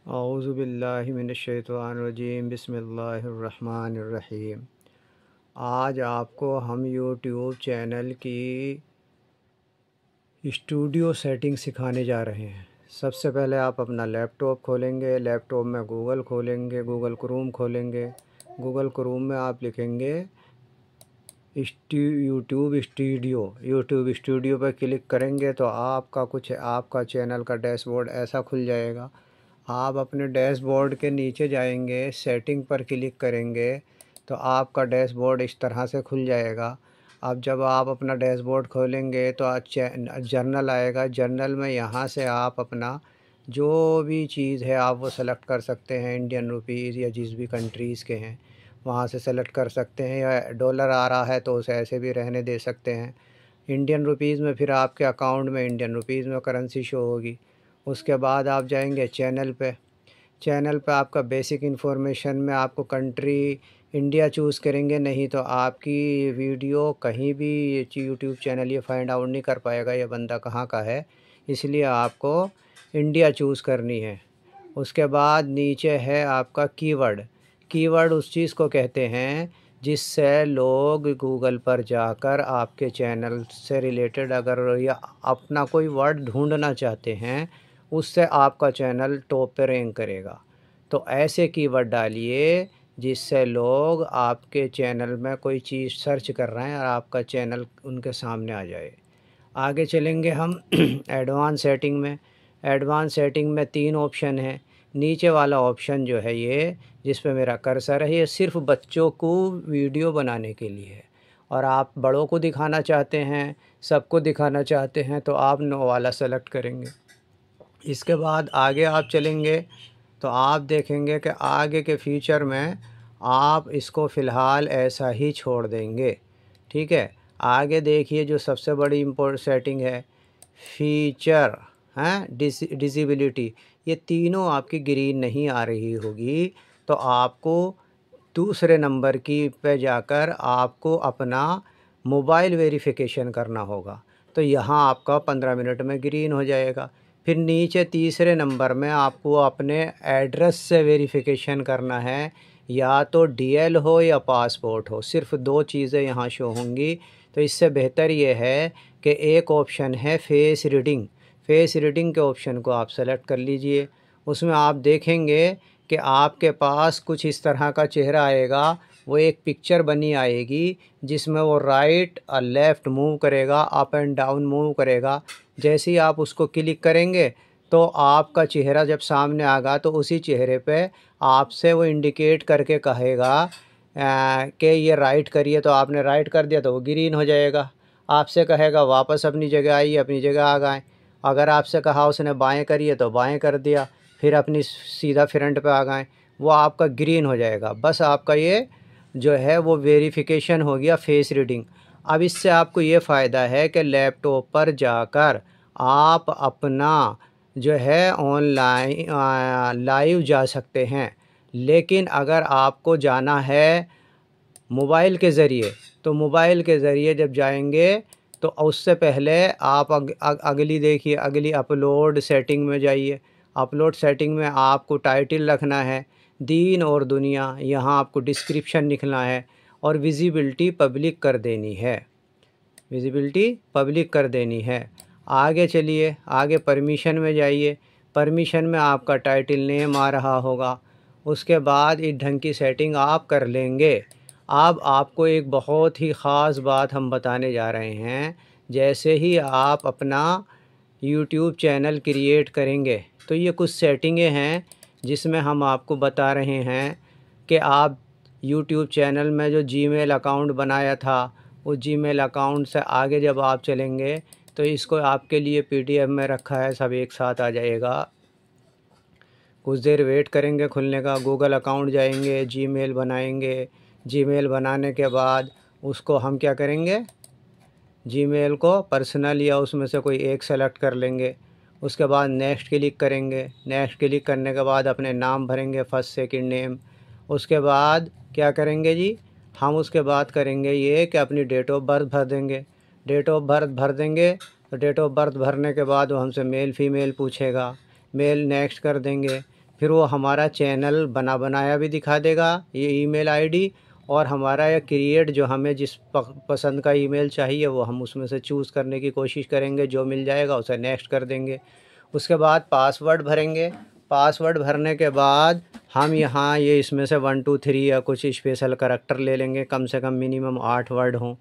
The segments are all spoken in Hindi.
औज़ुबिल्लाहि मिनश्शैतानिर्रजीम बिस्मिल्लाहिर्रहमानिर्रहीम। आज आपको हम यूट्यूब चैनल की स्टूडियो सेटिंग सिखाने जा रहे हैं। सबसे पहले आप अपना लैपटॉप खोलेंगे, लैपटॉप में गूगल खोलेंगे, गूगल क्रोम खोलेंगे। गूगल क्रोम में आप लिखेंगे यूट्यूब स्टूडियो पर क्लिक करेंगे तो आपका चैनल का डैशबोर्ड ऐसा खुल जाएगा। आप अपने डैशबोर्ड के नीचे जाएंगे, सेटिंग पर क्लिक करेंगे तो आपका डैशबोर्ड इस तरह से खुल जाएगा। अब जब आप अपना डैशबोर्ड खोलेंगे तो जर्नल आएगा। जर्नल में यहाँ से आप अपना जो भी चीज़ है आप वो सेलेक्ट कर सकते हैं, इंडियन रुपीज़ या जिस भी कंट्रीज़ के हैं वहाँ से सेलेक्ट कर सकते हैं, या डॉलर आ रहा है तो उसे ऐसे भी रहने दे सकते हैं। इंडियन रुपीज़ में फिर आपके अकाउंट में इंडियन रुपीज़ में करेंसी शो होगी। उसके बाद आप जाएंगे चैनल पे। चैनल पे आपका बेसिक इन्फॉर्मेशन में आपको कंट्री इंडिया चूज़ करेंगे, नहीं तो आपकी वीडियो कहीं भी यूट्यूब चैनल ये फाइंड आउट नहीं कर पाएगा ये बंदा कहाँ का है, इसलिए आपको इंडिया चूज़ करनी है। उसके बाद नीचे है आपका कीवर्ड। कीवर्ड उस चीज़ को कहते हैं जिससे लोग गूगल पर जाकर आपके चैनल से रिलेटेड अगर या अपना कोई वर्ड ढूंढना चाहते हैं, उससे आपका चैनल टॉप पे रैंक करेगा। तो ऐसे कीवर्ड डालिए जिससे लोग आपके चैनल में कोई चीज़ सर्च कर रहे हैं और आपका चैनल उनके सामने आ जाए। आगे चलेंगे हम एडवांस सेटिंग में। एडवांस सेटिंग में 3 ऑप्शन हैं। नीचे वाला ऑप्शन जो है ये जिस पे मेरा कर्सर है, ये सिर्फ बच्चों को वीडियो बनाने के लिए है, और आप बड़ों को दिखाना चाहते हैं, सबको दिखाना चाहते हैं तो आप नो वाला सेलेक्ट करेंगे। इसके बाद आगे आप चलेंगे तो आप देखेंगे कि आगे के फ्यूचर में आप इसको फ़िलहाल ऐसा ही छोड़ देंगे। ठीक है, आगे देखिए जो सबसे बड़ी इम्पोर्टेंट सेटिंग है फीचर हैं डिसेबिलिटी, ये तीनों आपकी ग्रीन नहीं आ रही होगी तो आपको दूसरे नंबर की पे जाकर आपको अपना मोबाइल वेरिफिकेशन करना होगा। तो यहाँ आपका 15 मिनट में ग्रीन हो जाएगा। फिर नीचे तीसरे नंबर में आपको अपने एड्रेस से वेरिफिकेशन करना है, या तो डीएल हो या पासपोर्ट हो, सिर्फ 2 चीज़ें यहाँ शो होंगी। तो इससे बेहतर ये है कि एक ऑप्शन है फेस रीडिंग। फेस रीडिंग के ऑप्शन को आप सेलेक्ट कर लीजिए। उसमें आप देखेंगे कि आपके पास कुछ इस तरह का चेहरा आएगा, वो एक पिक्चर बनी आएगी जिसमें वो राइट और लेफ़्ट मूव करेगा, अप एंड डाउन मूव करेगा। जैसे ही आप उसको क्लिक करेंगे तो आपका चेहरा जब सामने आएगा तो उसी चेहरे पे आपसे वो इंडिकेट करके कहेगा कि ये राइट करिए, तो आपने राइट कर दिया तो वो ग्रीन हो जाएगा। आपसे कहेगा वापस अपनी जगह आइए, अपनी जगह आ गए। अगर आपसे कहा उसने बाएं करिए तो बाएं कर दिया, फिर अपनी सीधा फ्रंट पे आ गए, वो आपका ग्रीन हो जाएगा। बस आपका ये जो है वो वेरिफिकेशन हो गया फेस रीडिंग। अब इससे आपको ये फ़ायदा है कि लैपटॉप पर जाकर आप अपना जो है ऑनलाइन लाइव जा सकते हैं। लेकिन अगर आपको जाना है मोबाइल के ज़रिए, तो मोबाइल के ज़रिए जब जाएंगे तो उससे पहले आप अगली देखिए, अगली अपलोड सेटिंग में जाइए। अपलोड सेटिंग में आपको टाइटल रखना है दीन और दुनिया, यहाँ आपको डिस्क्रिप्शन लिखना है और विजिबिलिटी पब्लिक कर देनी है। विजिबिलिटी पब्लिक कर देनी है। आगे चलिए, आगे परमिशन में जाइए। परमिशन में आपका टाइटल नेम आ रहा होगा। उसके बाद इस ढंग की सेटिंग आप कर लेंगे। अब आपको एक बहुत ही ख़ास बात हम बताने जा रहे हैं। जैसे ही आप अपना यूट्यूब चैनल क्रिएट करेंगे तो ये कुछ सेटिंगें हैं जिसमें हम आपको बता रहे हैं कि आप यूट्यूब चैनल में जो जीमेल अकाउंट बनाया था उस जीमेल अकाउंट से आगे जब आप चलेंगे तो इसको आपके लिए पीडीएफ में रखा है, सब एक साथ आ जाएगा। कुछ देर वेट करेंगे खुलने का। गूगल अकाउंट जाएंगे, जीमेल बनाएंगे। जीमेल बनाने के बाद उसको हम क्या करेंगे, जीमेल को पर्सनल या उसमें से कोई एक सेलेक्ट कर लेंगे। उसके बाद नेक्स्ट क्लिक करेंगे। नेक्स्ट क्लिक करने के बाद अपने नाम भरेंगे, फर्स्ट सेकंड नेम। उसके बाद क्या करेंगे जी, हम उसके बाद करेंगे ये कि अपनी डेट ऑफ बर्थ भर देंगे। डेट ऑफ बर्थ भर देंगे तो डेट ऑफ बर्थ भरने के बाद वो हमसे मेल फीमेल पूछेगा। मेल नेक्स्ट कर देंगे। फिर वो हमारा चैनल बना बनाया भी दिखा देगा, ये ईमेल आईडी, और हमारा ये क्रिएट जो हमें जिस पसंद का ईमेल चाहिए वो हम उसमें से चूज़ करने की कोशिश करेंगे, जो मिल जाएगा उसे नेक्स्ट कर देंगे। उसके बाद पासवर्ड भरेंगे। पासवर्ड भरने के बाद हम यहाँ ये इसमें से 1 2 3 या कुछ स्पेशल करैक्टर ले लेंगे, कम से कम मिनिमम 8 वर्ड हों।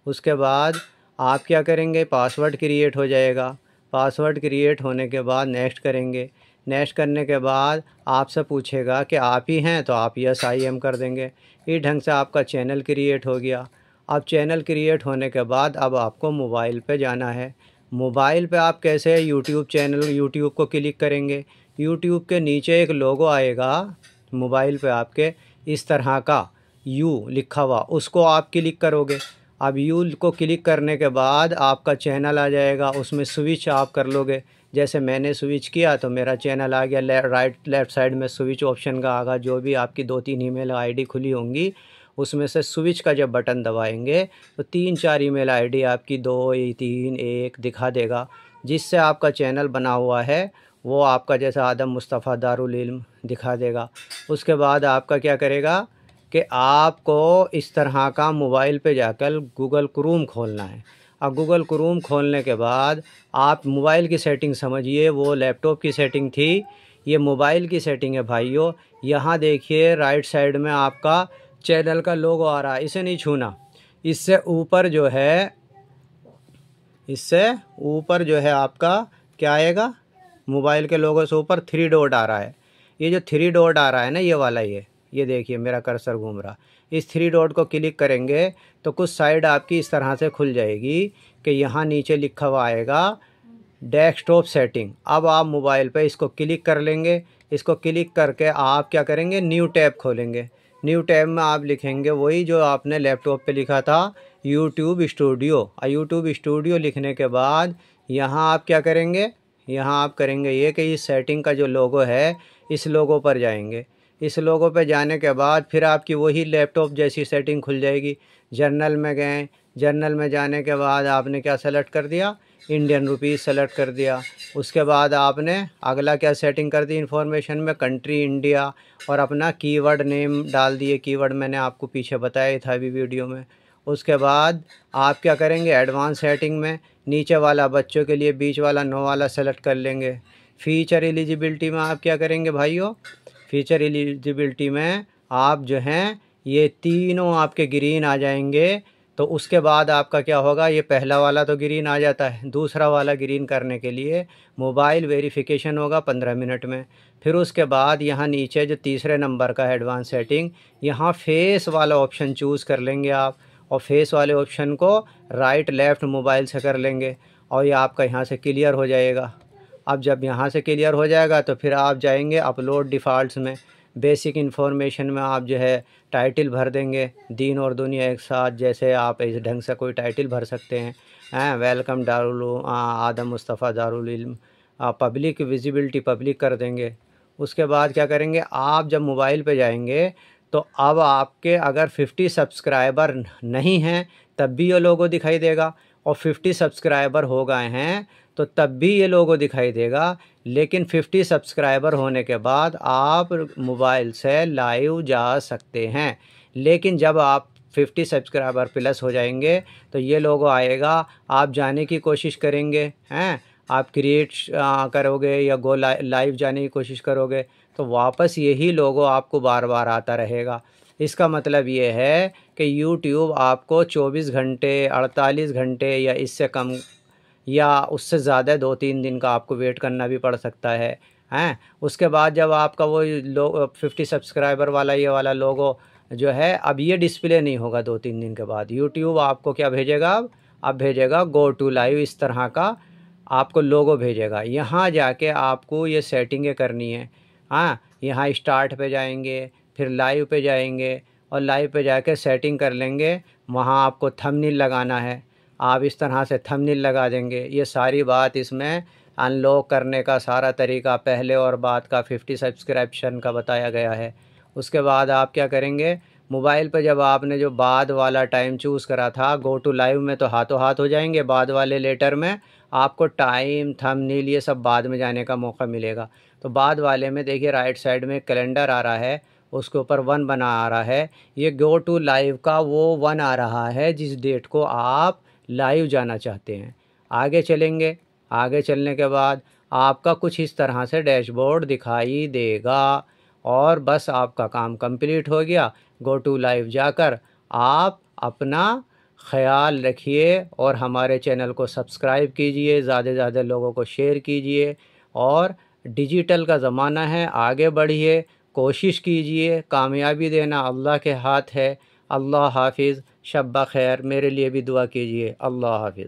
उसके बाद आप क्या करेंगे, पासवर्ड क्रिएट हो जाएगा। पासवर्ड क्रिएट होने के बाद नेक्स्ट करेंगे। नेक्स्ट करने के बाद आपसे पूछेगा कि आप ही हैं, तो आप यस आई एम कर देंगे। इस ढंग से आपका चैनल क्रिएट हो गया। अब चैनल क्रिएट होने के बाद अब आपको मोबाइल पे जाना है। मोबाइल पे आप कैसे यूट्यूब चैनल, यूट्यूब को क्लिक करेंगे। यूट्यूब के नीचे एक लोगो आएगा मोबाइल पे आपके, इस तरह का यू लिखा हुआ, उसको आप क्लिक करोगे। अब यू को क्लिक करने के बाद आपका चैनल आ जाएगा, उसमें स्विच आप कर लोगे। जैसे मैंने स्विच किया तो मेरा चैनल आ गया। राइट लेफ़्ट साइड में स्विच ऑप्शन का आगा, जो भी आपकी 2-3 ईमेल आईडी खुली होंगी उसमें से स्विच का जब बटन दबाएंगे तो 3-4 ईमेल आईडी आपकी 2 3 1 दिखा देगा, जिससे आपका चैनल बना हुआ है वो आपका जैसा आदम मुस्तफ़ा दारुल इल्म दिखा देगा। उसके बाद आपका क्या करेगा कि आपको इस तरह का मोबाइल पे जाकर गूगल क्रोम खोलना है। अब गूगल क्रोम खोलने के बाद आप मोबाइल की सेटिंग समझिए, वो लैपटॉप की सेटिंग थी, ये मोबाइल की सेटिंग है भाइयों। यहाँ देखिए राइट साइड में आपका चैनल का लोगो आ रहा है, इसे नहीं छूना। इससे ऊपर जो है, इससे ऊपर जो है आपका क्या आएगा, मोबाइल के लोगो से ऊपर 3 डॉट आ रहा है। ये जो 3 डॉट आ रहा है ना, ये वाला, ये देखिए मेरा कर्सर घूम रहा। इस 3 डॉट को क्लिक करेंगे तो कुछ साइड आपकी इस तरह से खुल जाएगी कि यहाँ नीचे लिखा हुआ आएगा डेस्कटॉप सेटिंग। अब आप मोबाइल पे इसको क्लिक कर लेंगे। इसको क्लिक करके आप क्या करेंगे, न्यू टैब खोलेंगे। न्यू टैब में आप लिखेंगे वही जो आपने लैपटॉप पे लिखा था, यूट्यूब स्टूडियो। यूट्यूब स्टूडियो लिखने के बाद यहाँ आप क्या करेंगे, यहाँ आप करेंगे ये कि इस सेटिंग का जो लोगो है इस लोगो पर जाएंगे। इस लोगो पे जाने के बाद फिर आपकी वही लैपटॉप जैसी सेटिंग खुल जाएगी। जर्नल में गए, जर्नल में जाने के बाद आपने क्या सेलेक्ट कर दिया, इंडियन रुपीज़ सेलेक्ट कर दिया। उसके बाद आपने अगला क्या सेटिंग कर दी, इन्फॉर्मेशन में कंट्री इंडिया, और अपना कीवर्ड नेम डाल दिए। कीवर्ड मैंने आपको पीछे बताया था अभी वीडियो में। उसके बाद आप क्या करेंगे, एडवांस सेटिंग में नीचे वाला बच्चों के लिए, बीच वाला नो वाला सेलेक्ट कर लेंगे। फ़ीचर एलिजिबिलिटी में आप क्या करेंगे भाइयों, फ़ीचर एलिजिबिलिटी में आप जो हैं ये तीनों आपके ग्रीन आ जाएंगे। तो उसके बाद आपका क्या होगा, ये पहला वाला तो ग्रीन आ जाता है, दूसरा वाला ग्रीन करने के लिए मोबाइल वेरिफिकेशन होगा 15 मिनट में। फिर उसके बाद यहाँ नीचे जो तीसरे नंबर का एडवांस सेटिंग, यहाँ फेस वाला ऑप्शन चूज़ कर लेंगे आप, और फेस वाले ऑप्शन को राइट लेफ़्ट मोबाइल से कर लेंगे और ये आपका यहाँ से क्लियर हो जाएगा। अब जब यहाँ से क्लियर हो जाएगा तो फिर आप जाएंगे अपलोड डिफ़ॉल्ट्स में। बेसिक इन्फॉर्मेशन में आप जो है टाइटल भर देंगे, दीन और दुनिया एक साथ, जैसे आप इस ढंग से कोई टाइटल भर सकते हैं। वेलकम आदम मुस्तफ़ा दारुल इल्म। पब्लिक विजिबिलिटी पब्लिक कर देंगे। उसके बाद क्या करेंगे, आप जब मोबाइल पे जाएंगे तो अब आपके अगर 50 सब्सक्राइबर नहीं हैं तब भी ये लोगो दिखाई देगा, और 50 सब्सक्राइबर हो गए हैं तो तब भी ये लोगो दिखाई देगा। लेकिन 50 सब्सक्राइबर होने के बाद आप मोबाइल से लाइव जा सकते हैं। लेकिन जब आप 50 सब्सक्राइबर प्लस हो जाएंगे तो ये लोगो आएगा, आप जाने की कोशिश करेंगे हैं, आप क्रिएट करोगे या गो लाइव जाने की कोशिश करोगे तो वापस यही लोगो आपको बार बार आता रहेगा। इसका मतलब ये है कि यूट्यूब आपको 24 घंटे, 48 घंटे या इससे कम या उससे ज़्यादा 2-3 दिन का आपको वेट करना भी पड़ सकता है, हैं। उसके बाद जब आपका वो 50 सब्सक्राइबर वाला ये वाला लोगो जो है अब ये डिस्प्ले नहीं होगा 2-3 दिन के बाद। यूट्यूब आपको क्या भेजेगा, अब भेजेगा गो टू लाइव, इस तरह का आपको लोगो भेजेगा। यहाँ जाके आपको ये सेटिंगें करनी है। हाँ, यहाँ स्टार्ट पे जाएंगे, फिर लाइव पे जाएंगे, और लाइव पे जाके सेटिंग कर लेंगे। वहाँ आपको थंबनेल लगाना है, आप इस तरह से थंबनेल लगा देंगे। ये सारी बात इसमें अनलॉक करने का सारा तरीका पहले और बाद का 50 सब्सक्रिप्शन का बताया गया है। उसके बाद आप क्या करेंगे, मोबाइल पे जब आपने जो बाद वाला टाइम चूज़ करा था गो टू लाइव में तो हाथों हाथ हो जाएंगे, बाद वाले लेटर में आपको टाइम थंबनेल ये सब बाद में जाने का मौका मिलेगा। तो बाद वाले में देखिए राइट साइड में कैलेंडर आ रहा है, उसके ऊपर 1 बना आ रहा है। ये गो टू लाइव का वो 1 आ रहा है जिस डेट को आप लाइव जाना चाहते हैं। आगे चलेंगे, आगे चलने के बाद आपका कुछ इस तरह से डैशबोर्ड दिखाई देगा और बस आपका काम कंप्लीट हो गया। गो टू लाइव जाकर आप अपना ख्याल रखिए और हमारे चैनल को सब्सक्राइब कीजिए, ज़्यादा से ज़्यादा लोगों को शेयर कीजिए। और डिजिटल का ज़माना है, आगे बढ़िए, कोशिश कीजिए। कामयाबी देना अल्लाह के हाथ है। अल्लाह हाफिज़, शब खैर। मेरे लिए भी दुआ कीजिए। अल्लाह हाफिज़।